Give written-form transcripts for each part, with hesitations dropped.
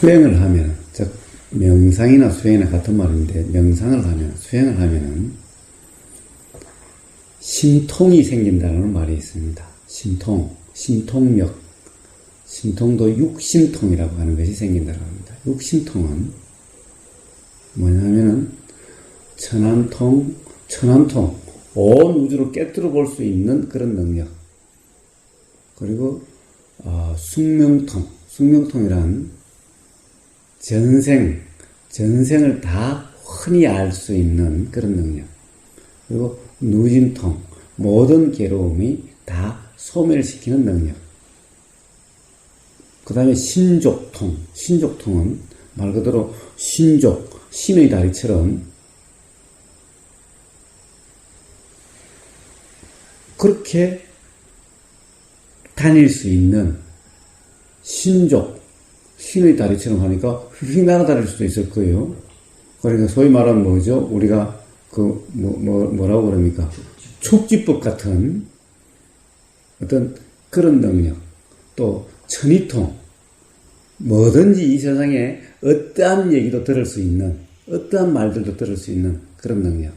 수행을 하면, 즉 명상이나 수행이나 같은 말인데, 명상을 하면, 수행을 하면은 심통이 생긴다는 말이 있습니다. 심통, 심통력, 심통도 육심통이라고 하는 것이 생긴다고 합니다. 육심통은 뭐냐면은 천안통, 온 우주를 꿰뚫어 볼 수 있는 그런 능력. 그리고 숙명통이란 전생을 다 흔히 알 수 있는 그런 능력. 그리고 누진통, 모든 괴로움이 다 소멸시키는 능력. 그 다음에 신족통은 말 그대로 신의 다리처럼 그렇게 다닐 수 있는 신의 다리처럼 하니까 휙 날아다닐 수도 있을 거예요. 그러니까 소위 말하면 뭐죠? 우리가 뭐라고 그럽니까? 축지법 같은 어떤 그런 능력. 또 천이통, 뭐든지 이 세상에 어떠한 얘기도 들을 수 있는, 어떠한 말들도 들을 수 있는 그런 능력.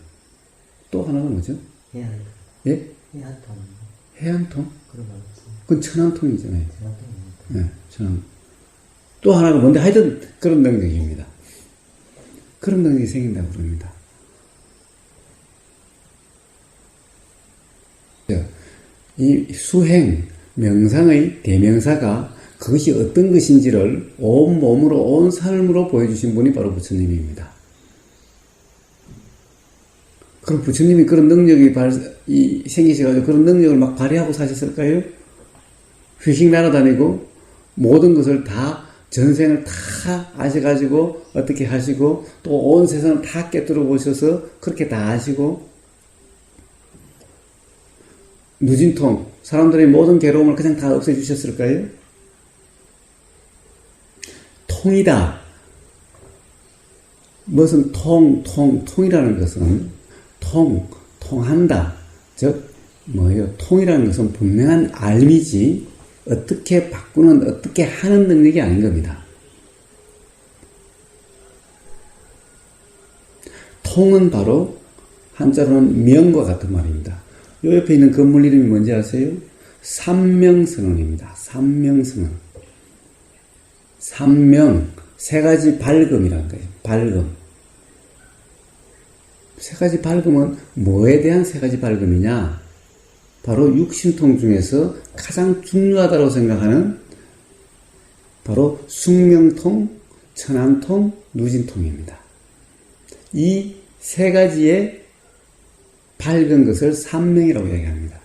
또 하나가 뭐죠? 해안통. 예? 해안통. 해안통? 그런 말 없습니다. 그건 천안통이잖아요. 해안통입니다. 네, 천안. 또 하나가 뭔데? 하여튼 그런 능력입니다. 그런 능력이 생긴다고 그럽니다. 이 수행, 명상의 대명사가 그것이 어떤 것인지를 온 몸으로, 온 삶으로 보여주신 분이 바로 부처님입니다. 그럼 부처님이 그런 능력이 생기셔가지고 그런 능력을 막 발휘하고 사셨을까요? 휙휙 날아다니고 모든 것을 다, 전생을 다 아셔가지고 어떻게 하시고 또 온 세상을 다 깨뚫어 보셔서 그렇게 다 아시고 누진통, 사람들의 모든 괴로움을 그냥 다 없애주셨을까요? 통이다. 무슨 통이라는 것은 통한다. 즉, 통이라는 것은 분명한 알미지, 어떻게 바꾸는, 어떻게 하는 능력이 아닌 겁니다. 통은 바로 한자로는 명과 같은 말입니다. 요 옆에 있는 건물 이름이 뭔지 아세요? 삼명선언입니다. 삼명선언. 세 가지 밝음이라는 거예요. 밝음. 세 가지 밝음은 뭐에 대한 세 가지 밝음이냐? 바로 육신통 중에서 가장 중요하다고 생각하는 바로 숙명통, 천안통, 누진통입니다. 이 세 가지의 밝은 것을 삼명이라고 얘기합니다.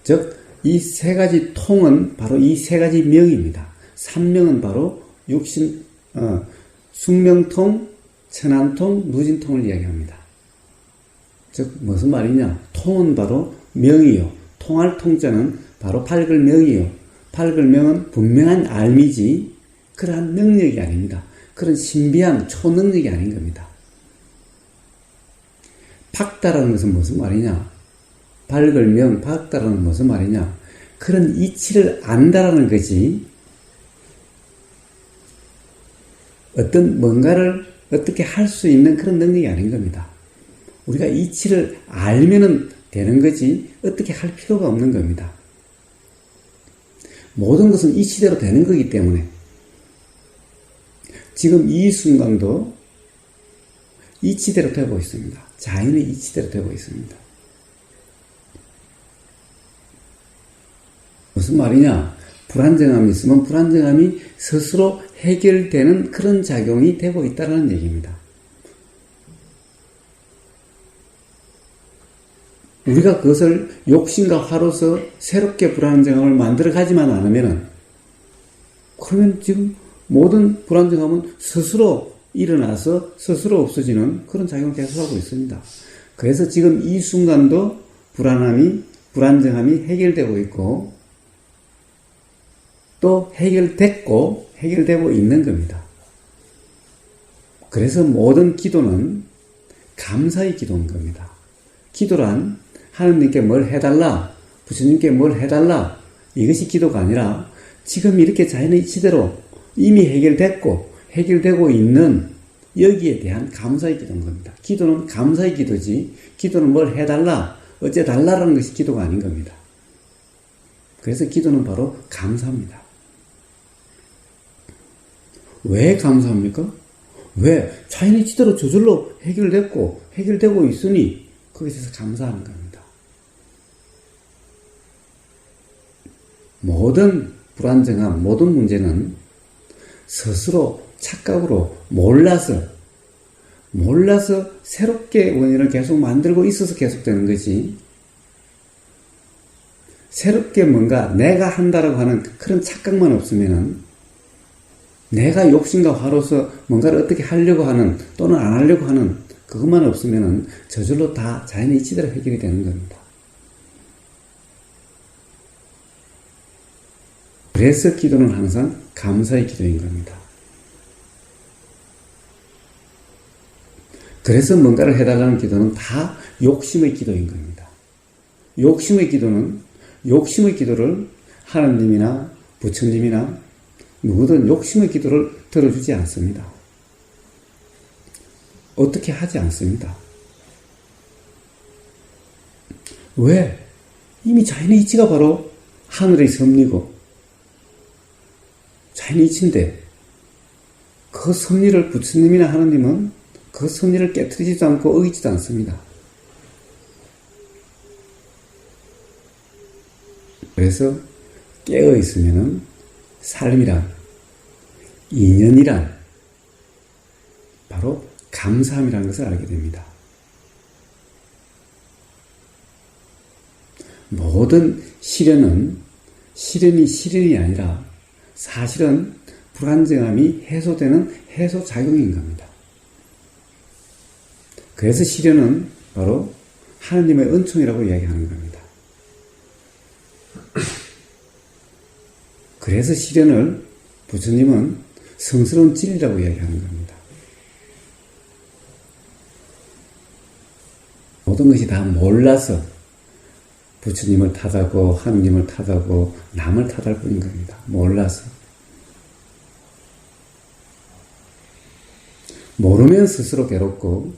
즉, 이 세 가지 통은 바로 이 세 가지 명입니다. 삼명은 바로 숙명통, 천안통, 누진통을 이야기합니다. 즉, 무슨 말이냐? 통은 바로 명이요. 통할 통자는 바로 밝을 명이요. 밝을 명은 분명한 알미지, 그러한 능력이 아닙니다. 그런 신비한 초능력이 아닌 겁니다. 밝다라는 것은 무슨 말이냐? 밝을 명, 밝다라는 무슨 말이냐? 그런 이치를 안다라는 거지, 어떤 뭔가를 어떻게 할 수 있는 그런 능력이 아닌 겁니다. 우리가 이치를 알면은 되는 거지, 어떻게 할 필요가 없는 겁니다. 모든 것은 이치대로 되는 거기 때문에, 지금 이 순간도 이치대로 되고 있습니다. 자연의 이치대로 되고 있습니다. 무슨 말이냐? 불안정함이 있으면 불안정함이 스스로 해결되는 그런 작용이 되고 있다는 얘기입니다. 우리가 그것을 욕심과 화로서 새롭게 불안정함을 만들어 가지만 않으면은, 그러면 지금 모든 불안정함은 스스로 일어나서 스스로 없어지는 그런 작용을 계속하고 있습니다. 그래서 지금 이 순간도 불안정함이 해결되고 있고, 또 해결되고 있는 겁니다. 그래서 모든 기도는 감사의 기도인 겁니다. 기도란 하느님께 뭘 해달라, 부처님께 뭘 해달라, 이것이 기도가 아니라 지금 이렇게 자연의 이치대로 이미 해결되고 있는 여기에 대한 감사의 기도인 겁니다. 기도는 감사의 기도지, 기도는 뭘 해달라, 어째달라라는 것이 기도가 아닌 겁니다. 그래서 기도는 바로 감사입니다. 왜 감사합니까? 왜? 자연의 지대로 저절로 해결되고 있으니 거기서 감사하는 겁니다. 모든 불안정함, 모든 문제는 스스로 착각으로 몰라서 새롭게 원인을 계속 만들고 있어서 계속되는 거지, 새롭게 뭔가 내가 한다라고 하는 그런 착각만 없으면은, 내가 욕심과 화로서 뭔가를 어떻게 하려고 하는 또는 안 하려고 하는 그것만 없으면은 저절로 다 자연의 이치대로 해결이 되는 겁니다. 그래서 기도는 항상 감사의 기도인 겁니다. 그래서 뭔가를 해달라는 기도는 다 욕심의 기도인 겁니다. 욕심의 기도를 하나님이나 부처님이나 누구든 욕심의 기도를 들어주지 않습니다. 어떻게 하지 않습니다. 왜? 이미 자연의 이치가 바로 하늘의 섭리고 자연의 이치인데, 그 섭리를 부처님이나 하나님은 그 섭리를 깨트리지도 않고 어기지도 않습니다. 그래서 깨어 있으면은 삶이란, 인연이란 바로 감사함이라는 것을 알게 됩니다. 모든 시련이 시련이 아니라 사실은 불안정함이 해소되는 해소작용인 겁니다. 그래서 시련은 바로 하나님의 은총이라고 이야기하는 겁니다. 그래서 시련을 부처님은 성스러운 진리라고 이야기하는 겁니다. 모든 것이 다 몰라서 부처님을 탓하고 하느님을 탓하고 남을 탓할 뿐인 겁니다. 몰라서. 모르면 스스로 괴롭고,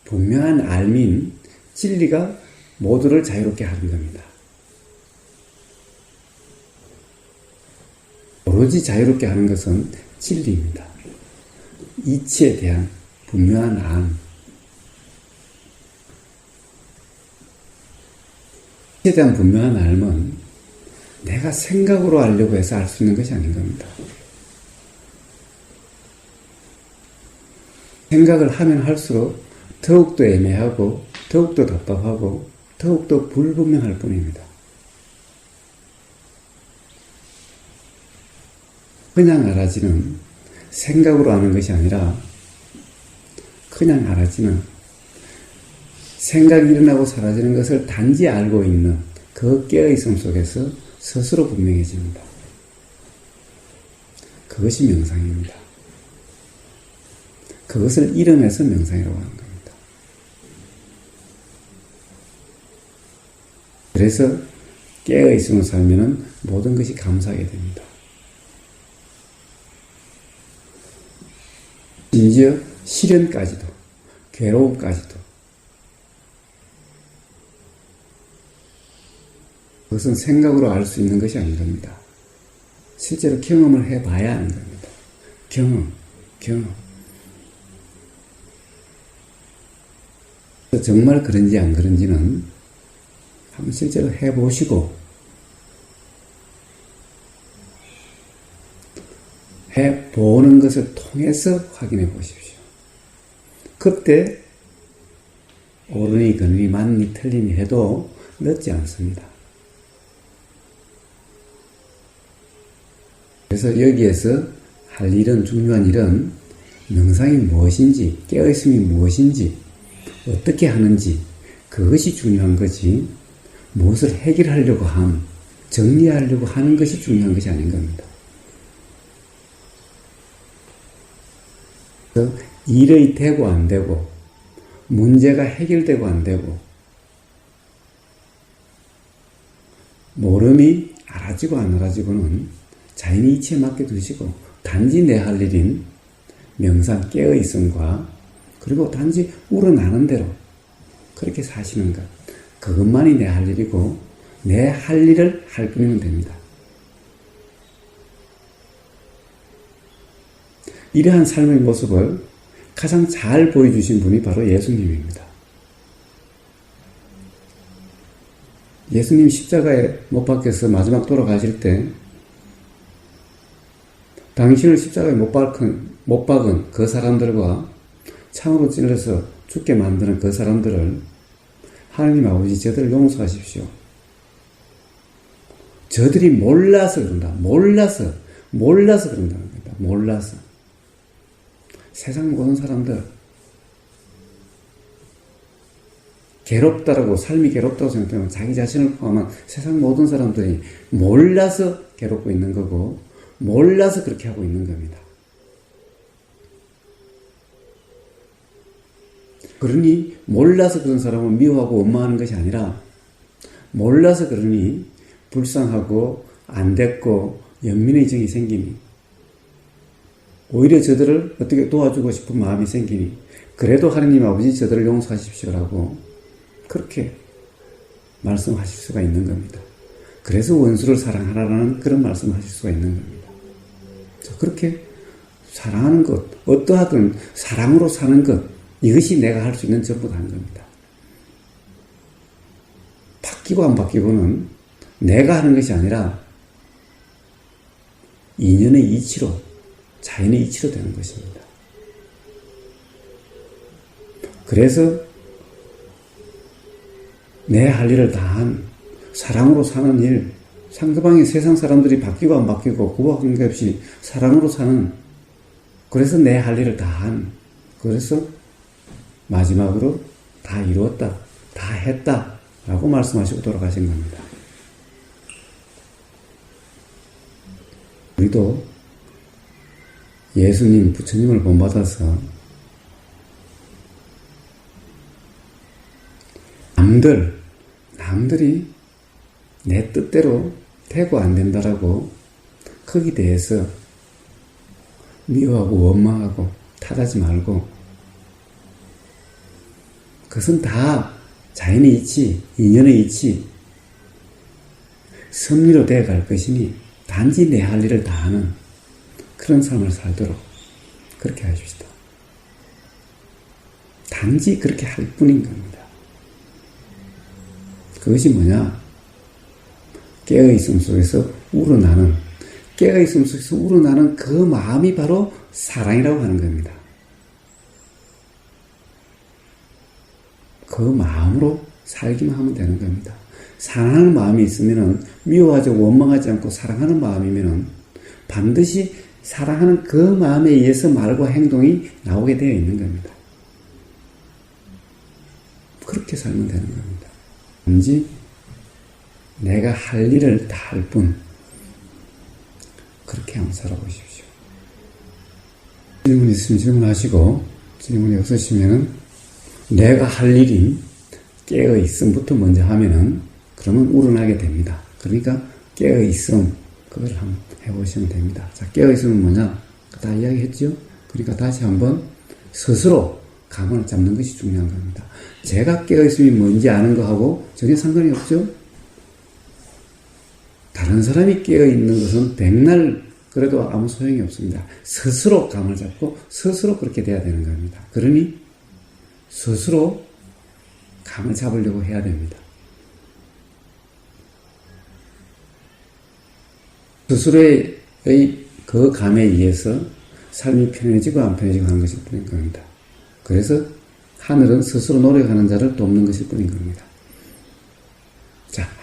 분명한 알민 진리가 모두를 자유롭게 하는 겁니다. 오로지 자유롭게 하는 것은 진리입니다. 이치에 대한 분명한 안. 이치에 대한 분명한 알은 내가 생각으로 알려고 해서 알 수 있는 것이 아닌 겁니다. 생각을 하면 할수록 더욱더 애매하고, 더욱더 답답하고, 더욱더 불분명할 뿐입니다. 그냥 알아지는, 생각으로 아는 것이 아니라 그냥 알아지는, 생각이 일어나고 사라지는 것을 단지 알고 있는 그 깨어있음 속에서 스스로 분명해집니다. 그것이 명상입니다. 그것을 이름해서 명상이라고 하는 겁니다. 그래서 깨어있음을 살면 모든 것이 감사하게 됩니다. 심지어 시련까지도, 괴로움까지도. 그것은 생각으로 알 수 있는 것이 아닌 겁니다. 실제로 경험을 해봐야 하는 겁니다. 경험. 정말 그런지 안 그런지는 한번 실제로 해보시고, 해보는 것을 통해서 확인해 보십시오. 그때 옳으니 그르니 맞니 틀리니 해도 늦지 않습니다. 그래서 여기에서 할 일은, 중요한 일은 명상이 무엇인지, 깨어있음이 무엇인지, 어떻게 하는지, 그것이 중요한 거지, 무엇을 해결하려고 정리하려고 하는 것이 중요한 것이 아닌 겁니다. 그래서 일이 되고 안 되고, 문제가 해결되고 안 되고, 모름이 알아지고 안 알아지고는 자연의 이치에 맡겨 두시고 단지 내 할 일인 명상 깨어있음과 그리고 단지 우러나는 대로 그렇게 사시는 것, 그것만이 내 할 일이고 내 할 일을 할 뿐이면 됩니다. 이러한 삶의 모습을 가장 잘 보여주신 분이 바로 예수님입니다. 예수님 십자가에 못 박혀서 마지막 돌아가실 때 당신을 십자가에 못 박은 그 사람들과 창으로 찔러서 죽게 만드는 그 사람들을 하나님 아버지 저들을 용서하십시오. 저들이 몰라서 그런다. 몰라서 그런다는 겁니다. 몰라서. 세상 모든 사람들 괴롭다라고, 삶이 괴롭다고 생각하면 자기 자신을 포함한 세상 모든 사람들이 몰라서 괴롭고 있는 거고 몰라서 그렇게 하고 있는 겁니다. 그러니 몰라서 그런 사람을 미워하고 원망하는 것이 아니라 몰라서 그러니 불쌍하고 안됐고 연민의 정이 생기니 오히려 저들을 어떻게 도와주고 싶은 마음이 생기니 그래도 하느님 아버지 저들을 용서하십시오라고 그렇게 말씀하실 수가 있는 겁니다. 그래서 원수를 사랑하라는 그런 말씀하실 수가 있는 겁니다. 그렇게 사랑하는 것, 어떠하든 사랑으로 사는 것, 이것이 내가 할 수 있는 전부 다인 겁니다. 바뀌고 안 바뀌고는 내가 하는 것이 아니라 인연의 이치로, 자연의 이치로 되는 것입니다. 그래서 내 할 일을 다한 사랑으로 사는 일, 상대방의 세상 사람들이 바뀌고 안 바뀌고 그와 관계없이 사랑으로 사는, 그래서 내 할 일을 다한, 그래서 마지막으로 다 이루었다, 다 했다 라고 말씀하시고 돌아가신 겁니다. 우리도 예수님, 부처님을 본받아서 남들이 내 뜻대로 되고 안 된다라고 거기에 대해서 미워하고 원망하고 탓하지 말고 그것은 다 자연의 이치, 인연의 이치, 섭리로 되어갈 것이니 단지 내 할 일을 다하는 그런 삶을 살도록 그렇게 하십시다. 단지 그렇게 할 뿐인 겁니다. 그것이 뭐냐? 깨어있음 속에서 우러나는, 깨어있음 속에서 우러나는 그 마음이 바로 사랑이라고 하는 겁니다. 그 마음으로 살기만 하면 되는 겁니다. 사랑하는 마음이 있으면은 미워하지 원망하지 않고 사랑하는 마음이면은 반드시 사랑하는 그 마음에 의해서 말과 행동이 나오게 되어 있는 겁니다. 그렇게 살면 되는 겁니다. 단지 내가 할 일을 다 할 뿐, 그렇게 한번 살아보십시오. 질문 있으면 질문하시고, 질문이 없으시면은 내가 할 일인 깨어있음부터 먼저 하면은 그러면 우러나게 됩니다. 그러니까 깨어있음, 그걸 한번 해보시면 됩니다. 자, 깨어있음은 뭐냐? 다 이야기했죠? 그러니까 다시 한번 스스로 감을 잡는 것이 중요한 겁니다. 제가 깨어있음이 뭔지 아는 거하고 전혀 상관이 없죠? 다른 사람이 깨어있는 것은 백날 그래도 아무 소용이 없습니다. 스스로 감을 잡고 스스로 그렇게 돼야 되는 겁니다. 그러니 스스로 감을 잡으려고 해야 됩니다. 스스로의 그 감에 의해서 삶이 편해지고 안 편해지고 하는 것일 뿐인 겁니다. 그래서 하늘은 스스로 노력하는 자를 돕는 것일 뿐인 겁니다. 자.